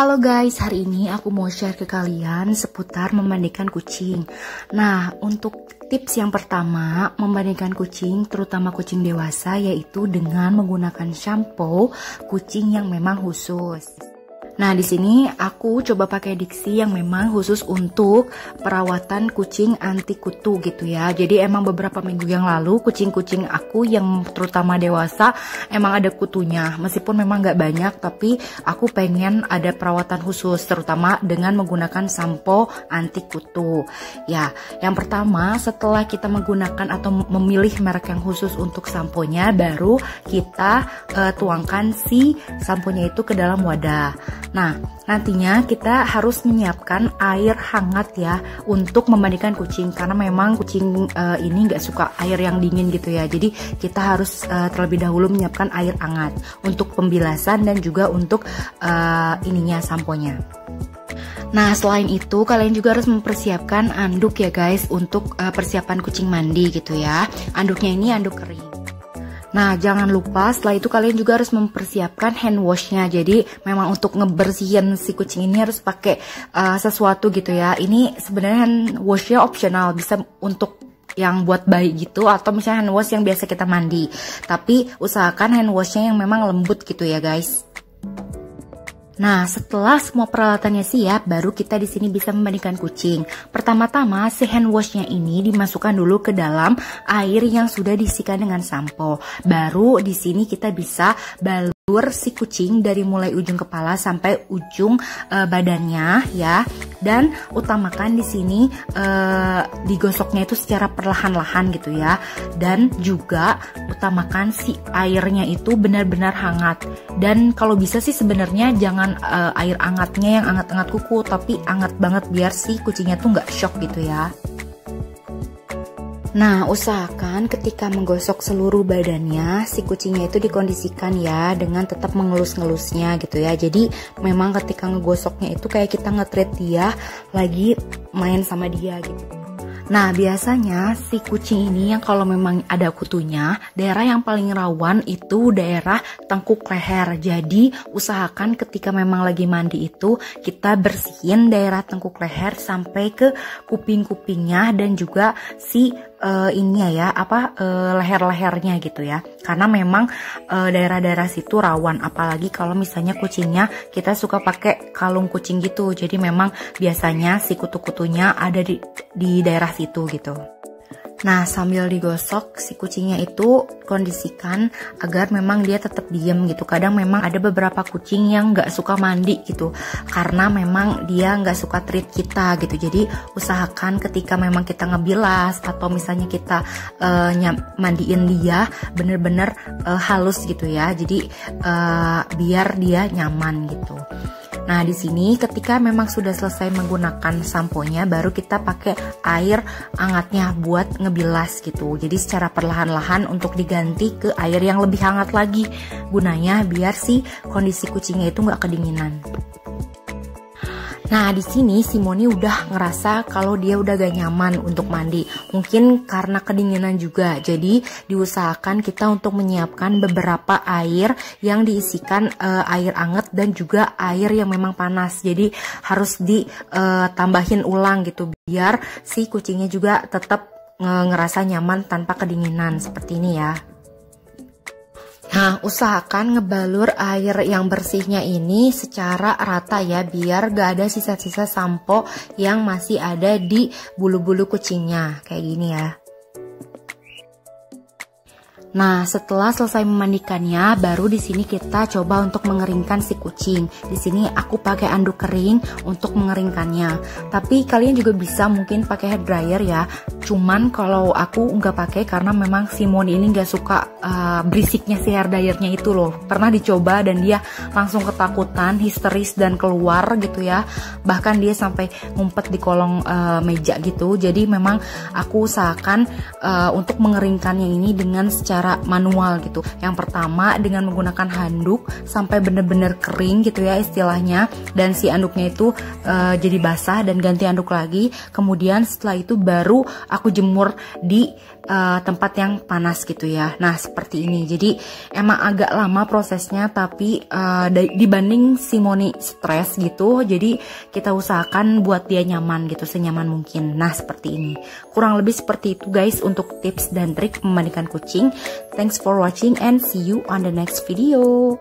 Halo guys, hari ini aku mau share ke kalian seputar memandikan kucing. Nah, untuk tips yang pertama, memandikan kucing, terutama kucing dewasa, yaitu dengan menggunakan shampoo kucing yang memang khusus. Nah, di sini aku coba pakai Dixie yang memang khusus untuk perawatan kucing anti kutu gitu ya. Jadi emang beberapa minggu yang lalu kucing-kucing aku yang terutama dewasa emang ada kutunya. Meskipun memang nggak banyak, tapi aku pengen ada perawatan khusus terutama dengan menggunakan sampo anti kutu. Ya, yang pertama setelah kita menggunakan atau memilih merek yang khusus untuk samponya, baru kita tuangkan si samponya itu ke dalam wadah. Nah, nantinya kita harus menyiapkan air hangat ya untuk memandikan kucing, karena memang kucing ini nggak suka air yang dingin gitu ya. Jadi kita harus terlebih dahulu menyiapkan air hangat untuk pembilasan dan juga untuk samponya. Nah, selain itu kalian juga harus mempersiapkan anduk ya guys untuk persiapan kucing mandi gitu ya. Anduknya ini anduk kering. Nah, jangan lupa setelah itu kalian juga harus mempersiapkan hand washnya. Jadi memang untuk ngebersihin si kucing ini harus pakai sesuatu gitu ya. Ini sebenarnya hand washnya optional, bisa untuk yang buat bayi gitu atau misalnya hand wash yang biasa kita mandi. Tapi usahakan hand washnya yang memang lembut gitu ya guys. Nah, setelah semua peralatannya siap, baru kita di sini bisa memandikan kucing. Pertama-tama, si hand washnya ini dimasukkan dulu ke dalam air yang sudah diisikan dengan sampo. Baru di sini kita bisa balur si kucing dari mulai ujung kepala sampai ujung badannya ya. Dan utamakan di sini digosoknya itu secara perlahan-lahan gitu ya. Dan juga utamakan si airnya itu benar-benar hangat. Dan kalau bisa sih sebenarnya jangan air hangatnya yang hangat-hangat kuku, tapi hangat banget biar si kucingnya tuh nggak shock gitu ya. Nah, usahakan ketika menggosok seluruh badannya, si kucingnya itu dikondisikan ya dengan tetap mengelus-ngelusnya gitu ya. Jadi memang ketika ngegosoknya itu kayak kita nge-treat dia lagi main sama dia gitu. Nah, biasanya si kucing ini yang kalau memang ada kutunya, daerah yang paling rawan itu daerah tengkuk leher. Jadi, usahakan ketika memang lagi mandi itu, kita bersihin daerah tengkuk leher sampai ke kuping-kupingnya dan juga si leher-lehernya gitu ya. Karena memang daerah-daerah situ rawan, apalagi kalau misalnya kucingnya kita suka pakai kalung kucing gitu. Jadi memang biasanya si kutu-kutunya ada di daerah situ gitu. Nah, sambil digosok si kucingnya itu kondisikan agar memang dia tetap diem gitu. Kadang memang ada beberapa kucing yang nggak suka mandi gitu, karena memang dia nggak suka treat kita gitu. Jadi usahakan ketika memang kita ngebilas atau misalnya kita mandiin dia bener-bener halus gitu ya. Jadi biar dia nyaman gitu. Nah, di sini ketika memang sudah selesai menggunakan samponya, baru kita pakai air hangatnya buat ngebilas gitu. Jadi secara perlahan-lahan untuk diganti ke air yang lebih hangat lagi. Gunanya biar si kondisi kucingnya itu nggak kedinginan. Nah, di sini si Moni udah ngerasa kalau dia udah gak nyaman untuk mandi. Mungkin karena kedinginan juga. Jadi diusahakan kita untuk menyiapkan beberapa air yang diisikan air hangat dan juga air yang memang panas. Jadi harus ditambahin ulang gitu biar si kucingnya juga tetap ngerasa nyaman tanpa kedinginan seperti ini ya. Nah, usahakan ngebalur air yang bersihnya ini secara rata ya, biar gak ada sisa-sisa sampo yang masih ada di bulu-bulu kucingnya, kayak gini ya. Nah, setelah selesai memandikannya, baru di sini kita coba untuk mengeringkan si kucing. Di sini aku pakai anduk kering untuk mengeringkannya. Tapi kalian juga bisa mungkin pakai hair dryer ya. Cuman kalau aku nggak pakai karena memang si Moni ini nggak suka berisiknya si hair dryernya itu loh. Pernah dicoba dan dia langsung ketakutan, histeris dan keluar gitu ya. Bahkan dia sampai ngumpet di kolong meja gitu. Jadi memang aku usahakan untuk mengeringkannya ini dengan secara manual gitu. Yang pertama dengan menggunakan handuk sampai bener-bener kering gitu ya istilahnya, dan si anduknya itu jadi basah dan ganti anduk lagi. Kemudian setelah itu baru aku jemur di tempat yang panas gitu ya. Nah seperti ini. Jadi emang agak lama prosesnya, tapi dibanding si Moni stres gitu, jadi kita usahakan buat dia nyaman gitu, senyaman mungkin. Nah seperti ini. Kurang lebih seperti itu guys untuk tips dan trik memandikan kucing. Thanks for watching and see you on the next video.